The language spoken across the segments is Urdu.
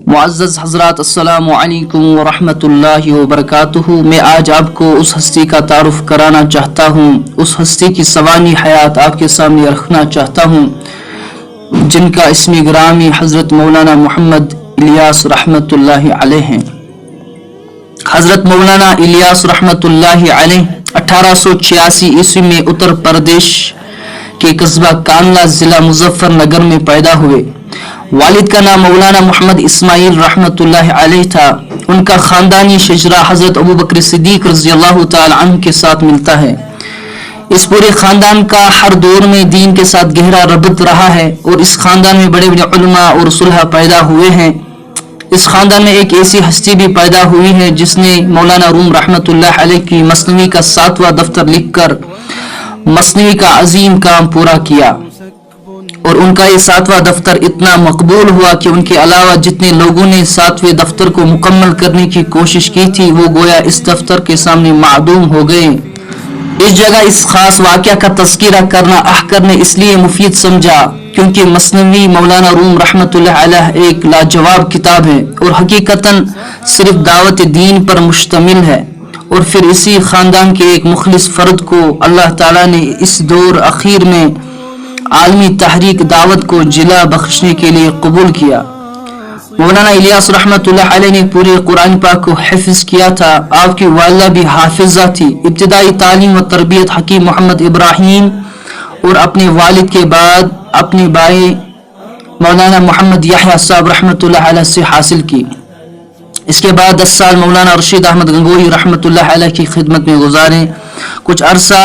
معزز حضرات، السلام علیکم ورحمۃ اللہ وبرکاتہ۔ میں آج آپ کو اس ہستی کا تعارف کرانا چاہتا ہوں، اس ہستی کی سوانح حیات آپ کے سامنے رکھنا چاہتا ہوں، جن کا اسم گرامی حضرت مولانا محمد الیاس رحمۃ اللہ علیہ ہیں۔ حضرت مولانا الیاس رحمۃ اللہ علیہ 1886 عیسوی میں اتر پردیش کے قصبہ کانلا ضلع مظفر نگر میں پیدا ہوئے۔ والد کا نام مولانا محمد اسماعیل رحمۃ اللہ علیہ تھا۔ ان کا خاندانی شجرہ حضرت ابوبکر صدیق رضی اللہ تعالی عنہ کے ساتھ ملتا ہے۔ اس پورے خاندان کا ہر دور میں دین کے ساتھ گہرا ربط رہا ہے اور اس خاندان میں بڑے بڑے علماء اور صلحاء پیدا ہوئے ہیں۔ اس خاندان میں ایک ایسی ہستی بھی پیدا ہوئی ہے جس نے مولانا روم رحمۃ اللہ علیہ کی مثنوی کا 7واں دفتر لکھ کر مثنوی کا عظیم کام پورا کیا، اور ان کا یہ 7واں دفتر اتنا مقبول ہوا کہ ان کے علاوہ جتنے لوگوں نے 7ویں دفتر کو مکمل کرنے کی کوشش کی تھی وہ گویا اس دفتر کے سامنے معدوم ہو گئے۔ اس جگہ اس خاص واقعہ کا تذکرہ کرنا احکر نے اس لیے مفید سمجھا کیونکہ مثنوی مولانا روم رحمۃ اللہ علیہ ایک لاجواب کتاب ہے اور حقیقتاً صرف دعوت دین پر مشتمل ہے، اور پھر اسی خاندان کے ایک مخلص فرد کو اللہ تعالیٰ نے اس دور اخیر میں عالمی تحریک دعوت کو جلا بخشنے کے لیے قبول کیا۔ مولانا الیاس رحمۃ اللہ علیہ نے پورے قرآن پاک کو حفظ کیا تھا۔ آپ کی والدہ بھی حافظہ تھی۔ ابتدائی تعلیم و تربیت حکیم محمد ابراہیم اور اپنے والد کے بعد اپنے بھائی مولانا محمد یحییٰ صاحب رحمۃ اللہ علیہ سے حاصل کی۔ اس کے بعد 10 سال مولانا رشید احمد گنگوہی رحمۃ اللہ علیہ کی خدمت میں گزارے۔ کچھ عرصہ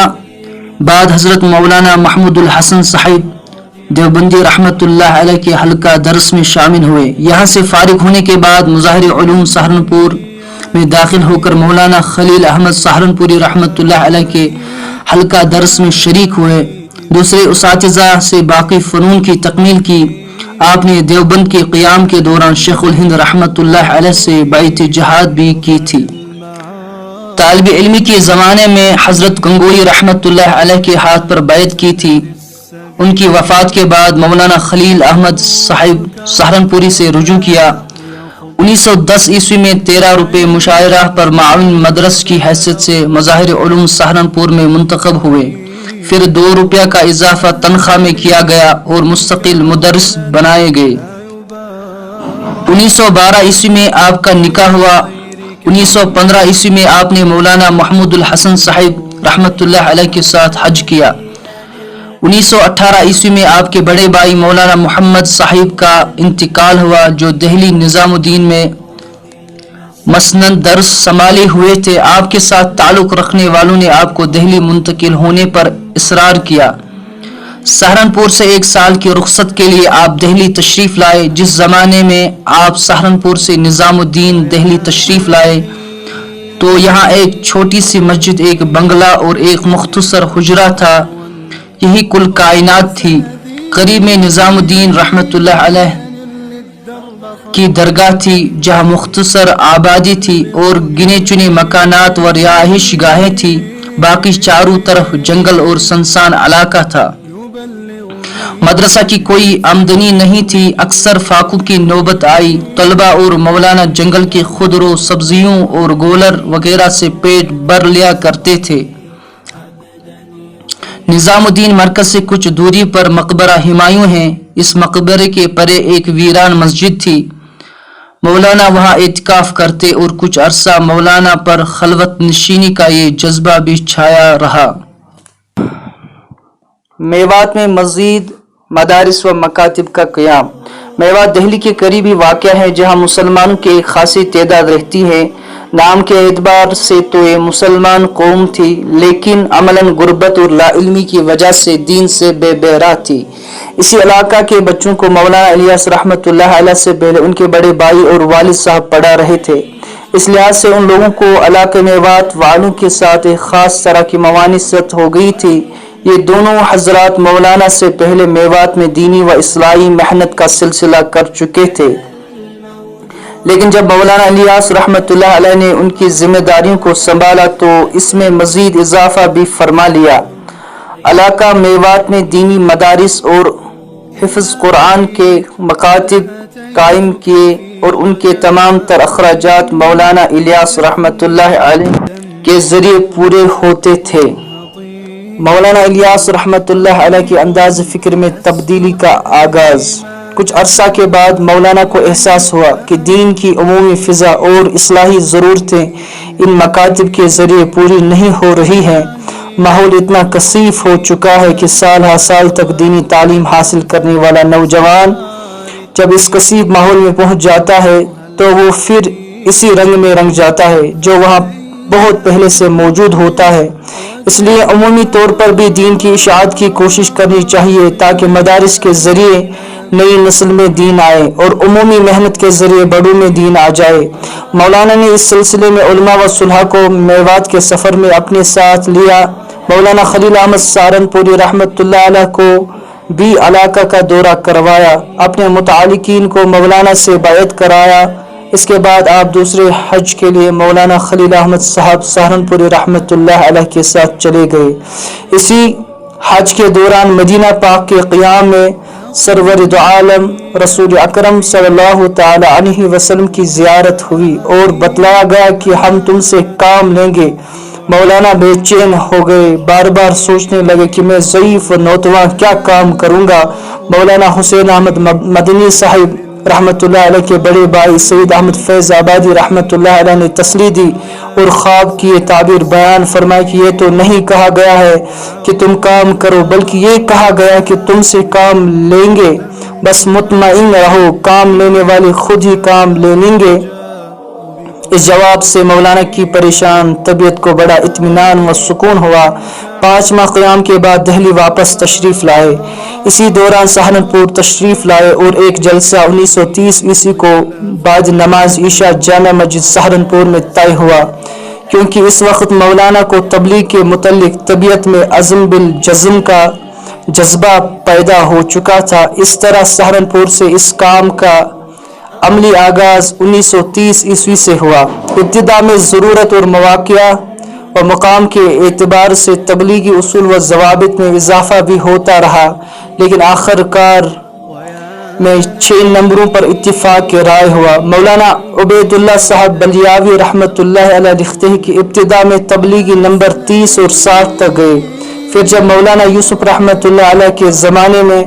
بعد حضرت مولانا محمود الحسن صاحب دیوبندی رحمۃ اللہ علیہ کے حلقہ درس میں شامل ہوئے۔ یہاں سے فارغ ہونے کے بعد مظاہر علوم سہارنپور میں داخل ہو کر مولانا خلیل احمد سہارنپوری رحمۃ اللہ علیہ کے حلقہ درس میں شریک ہوئے۔ دوسرے اساتذہ سے باقی فنون کی تکمیل کی۔ آپ نے دیوبند کے قیام کے دوران شیخ الہند رحمۃ اللہ علیہ سے بیعت جہاد بھی کی تھی۔ طالب علمی کے زمانے میں حضرت گنگوئی رحمۃ اللہ علیہ کے ہاتھ پر بیعت کی تھی۔ ان کی وفات کے بعد مولانا خلیل احمد صاحب سہارنپوری سے رجوع کیا۔ 1910 عیسوی میں 13 روپے مشاعرہ پر معاون مدرس کی حیثیت سے مظاہر علوم سہارنپور میں منتخب ہوئے۔ پھر 2 روپیہ کا اضافہ تنخواہ میں کیا گیا اور مستقل مدرس بنائے گئے۔ 1912 عیسوی میں آپ کا نکاح ہوا۔ 1915 عیسوی میں آپ نے مولانا محمود الحسن صاحب رحمۃ اللہ علیہ کے ساتھ حج کیا۔ 1918 عیسوی میں آپ کے بڑے بھائی مولانا محمد صاحب کا انتقال ہوا جو دہلی نظام الدین میں مسند درس سنبھالے ہوئے تھے۔ آپ کے ساتھ تعلق رکھنے والوں نے آپ کو دہلی منتقل ہونے پر اصرار کیا۔ سہارنپور سے 1 سال کی رخصت کے لیے آپ دہلی تشریف لائے۔ جس زمانے میں آپ سہارنپور سے نظام الدین دہلی تشریف لائے تو یہاں ایک چھوٹی سی مسجد، ایک بنگلہ اور ایک مختصر حجرہ تھا، یہی کل کائنات تھی۔ قریب میں نظام الدین رحمۃ اللہ علیہ کی درگاہ تھی جہاں مختصر آبادی تھی اور گنے چنے مکانات و رہائش گاہیں تھی، باقی چاروں طرف جنگل اور سنسان علاقہ تھا۔ مدرسہ کی کوئی آمدنی نہیں تھی۔ اکثر فاقوں کی نوبت آئی۔ طلبہ اور مولانا جنگل کے خضرو سبزیوں اور گولر وغیرہ سے پیٹ بھر لیا کرتے تھے۔ نظام الدین مرکز سے کچھ دوری پر مقبرہ ہمایوں ہے۔ اس مقبرے کے پرے ایک ویران مسجد تھی۔ مولانا وہاں اعتکاف کرتے اور کچھ عرصہ مولانا پر خلوت نشینی کا یہ جذبہ بھی چھایا رہا۔ میوات میں مزید مدارس و مکاتب کا قیام۔ میوات دہلی کے قریب ہی واقع ہے جہاں مسلمانوں کی ایک خاصی تعداد رہتی ہے۔ نام کے اعتبار سے تو یہ مسلمان قوم تھی لیکن عملاً غربت اور لا علمی کی وجہ سے دین سے بے بہرا تھی۔ اسی علاقہ کے بچوں کو مولانا الیاس رحمۃ اللہ علیہ سے پہلے ان کے بڑے بھائی اور والد صاحب پڑھا رہے تھے۔ اس لحاظ سے ان لوگوں کو علاقے میوات والوں کے ساتھ ایک خاص طرح کی موانست ہو گئی تھی۔ یہ دونوں حضرات مولانا سے پہلے میوات میں دینی و اصلاحی محنت کا سلسلہ کر چکے تھے، لیکن جب مولانا الیاس رحمۃ اللہ علیہ نے ان کی ذمہ داریوں کو سنبھالا تو اس میں مزید اضافہ بھی فرما لیا۔ علاقہ میوات میں دینی مدارس اور حفظ قرآن کے مکاتب قائم کیے اور ان کے تمام تر اخراجات مولانا الیاس رحمۃ اللہ علیہ کے ذریعے پورے ہوتے تھے۔ مولانا الیاس رحمۃ اللہ علیہ کے انداز فکر میں تبدیلی کا آغاز۔ کچھ عرصہ کے بعد مولانا کو احساس ہوا کہ دین کی عمومی فضا اور اصلاحی ضرورتیں ان مکاتب کے ذریعے پوری نہیں ہو رہی ہیں۔ ماحول اتنا کثیف ہو چکا ہے کہ سال ہر سال تک دینی تعلیم حاصل کرنے والا نوجوان جب اس کثیف ماحول میں پہنچ جاتا ہے تو وہ پھر اسی رنگ میں رنگ جاتا ہے جو وہاں بہت پہلے سے موجود ہوتا ہے۔ اس لیے عمومی طور پر بھی دین کی اشاعت کی کوشش کرنی چاہیے تاکہ مدارس کے ذریعے نئی نسل میں دین آئے اور عمومی محنت کے ذریعے بڑوں میں دین آ جائے۔ مولانا نے اس سلسلے میں علماء و صلحاء کو میوات کے سفر میں اپنے ساتھ لیا۔ مولانا خلیل احمد سہارنپوری رحمۃ اللہ علیہ کو بھی علاقہ کا دورہ کروایا، اپنے متعلقین کو مولانا سے بیعت کرایا۔ اس کے بعد آپ دوسرے حج کے لیے مولانا خلیل احمد صاحب سہارنپوری رحمۃ اللہ علیہ کے ساتھ چلے گئے۔ اسی حج کے دوران مدینہ پاک کے قیام میں سرور دو عالم رسول اکرم صلی اللہ تعالی علیہ وسلم کی زیارت ہوئی اور بتلایا گیا کہ ہم تم سے کام لیں گے۔ مولانا بے چین ہو گئے، بار بار سوچنے لگے کہ میں ضعیف و نوتواں کیا کام کروں گا۔ مولانا حسین احمد مدنی صاحب رحمۃ اللہ علیہ کے بڑے بھائی سید احمد فیض آبادی رحمۃ اللہ علیہ نے تسلی دی اور خواب کی یہ تعبیر بیان فرمائی کہ یہ تو نہیں کہا گیا ہے کہ تم کام کرو، بلکہ یہ کہا گیا کہ تم سے کام لیں گے، بس مطمئن رہو، کام لینے والے خود ہی کام لے لیں گے۔ اس جواب سے مولانا کی پریشان طبیعت کو بڑا اطمینان و سکون ہوا۔ 5 ماہ قیام کے بعد دہلی واپس تشریف لائے۔ اسی دوران سہارنپور تشریف لائے اور ایک جلسہ 1930 عیسوی کو بعد نماز عشاء جامع مسجد سہارنپور میں طے ہوا، کیونکہ اس وقت مولانا کو تبلیغ کے متعلق طبیعت میں عزم بالجزم کا جذبہ پیدا ہو چکا تھا۔ اس طرح سہارنپور سے اس کام کا عملی آغاز 1930 عیسوی سے ہوا۔ ابتدا میں ضرورت اور مواقع و مقام کے اعتبار سے تبلیغی اصول و ضوابط میں اضافہ بھی ہوتا رہا، لیکن آخر کار میں 6 نمبروں پر اتفاق کے رائے ہوا۔ مولانا عبید اللہ صاحب بلیاوی رحمۃ اللہ علیہ لکھتے ہیں کہ ابتدا میں تبلیغی نمبر 30 اور 60 تک گئے، پھر جب مولانا یوسف رحمۃ اللہ علیہ کے زمانے میں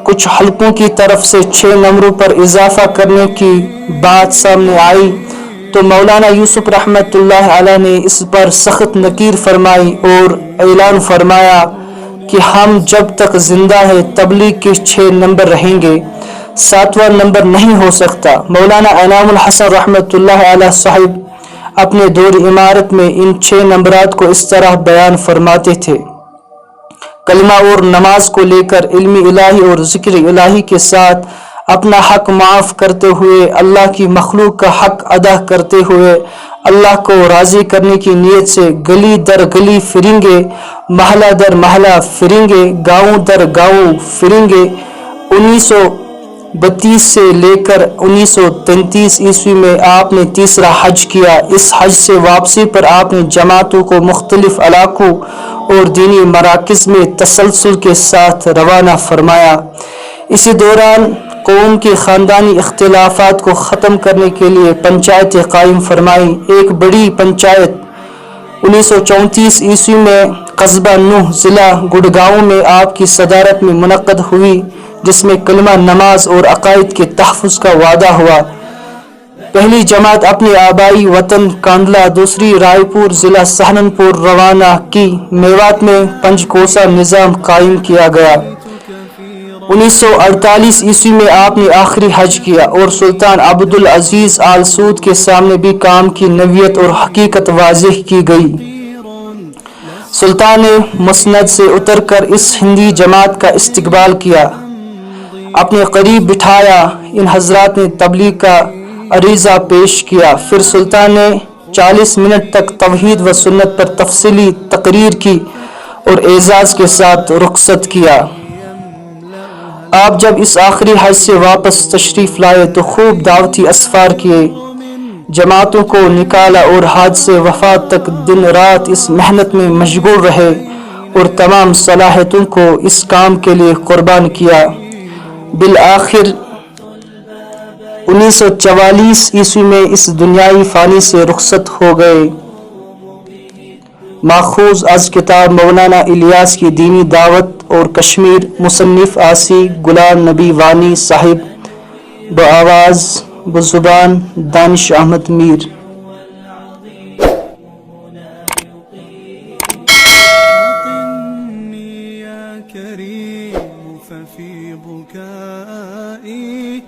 کچھ حلقوں کی طرف سے 6 نمبروں پر اضافہ کرنے کی بات سامنے آئی تو مولانا یوسف رحمۃ اللہ علیہ نے اس پر سخت نکیر فرمائی اور اعلان فرمایا کہ ہم جب تک زندہ ہے تبلیغ کے 6 نمبر رہیں گے، 7واں نمبر نہیں ہو سکتا۔ مولانا انعام الحسن رحمۃ اللہ علیہ صاحب اپنے دور عمارت میں ان 6 نمبرات کو اس طرح بیان فرماتے تھے: کلمہ اور نماز کو لے کر علم الہی اور ذکر الہی کے ساتھ اپنا حق معاف کرتے ہوئے، اللہ کی مخلوق کا حق ادا کرتے ہوئے، اللہ کو راضی کرنے کی نیت سے گلی در گلی پھریں گے، محلہ در محلہ پھریں گے، گاؤں در گاؤں پھریں گے۔ 1932 سے لے کر 1933 عیسوی میں آپ نے تیسرا حج کیا۔ اس حج سے واپسی پر آپ نے جماعتوں کو مختلف علاقوں اور دینی مراکز میں تسلسل کے ساتھ روانہ فرمایا۔ اسی دوران قوم کے خاندانی اختلافات کو ختم کرنے کے لیے پنچایتیں قائم فرمائیں۔ ایک بڑی پنچایت 1934 عیسوی میں قصبہ نوح ضلع گڑگاؤں میں آپ کی صدارت میں منعقد ہوئی، جس میں کلمہ، نماز اور عقائد کے تحفظ کا وعدہ ہوا۔ پہلی جماعت اپنے آبائی وطن کاندلہ، دوسری رائے پور ضلع سہارنپور روانہ کی۔ میوات میں 5 کوسہ نظام قائم کیا گیا۔ 1948 عیسوی میں آپ نے آخری حج کیا اور سلطان عبدالعزیز آل سعود کے سامنے بھی کام کی نوعیت اور حقیقت واضح کی گئی۔ سلطان نے مسند سے اتر کر اس ہندی جماعت کا استقبال کیا، اپنے قریب بٹھایا۔ ان حضرات نے تبلیغ کا عریضہ پیش کیا، پھر سلطان نے 40 منٹ تک توحید و سنت پر تفصیلی تقریر کی اور اعزاز کے ساتھ رخصت کیا۔ آپ جب اس آخری حج سے واپس تشریف لائے تو خوب دعوتی اسفار کیے، جماعتوں کو نکالا اور حادث وفات تک دن رات اس محنت میں مشغول رہے اور تمام صلاحیتوں کو اس کام کے لیے قربان کیا۔ بالآخر 1944 عیسوی میں اس دنیائی فانی سے رخصت ہو گئے۔ ماخوذ از کتاب مولانا الیاس کی دینی دعوت اور کشمیر، مصنف آسی غلام نبی وانی صاحب، بآواز بزبان دانش احمد میر۔ كريم ففي بكائي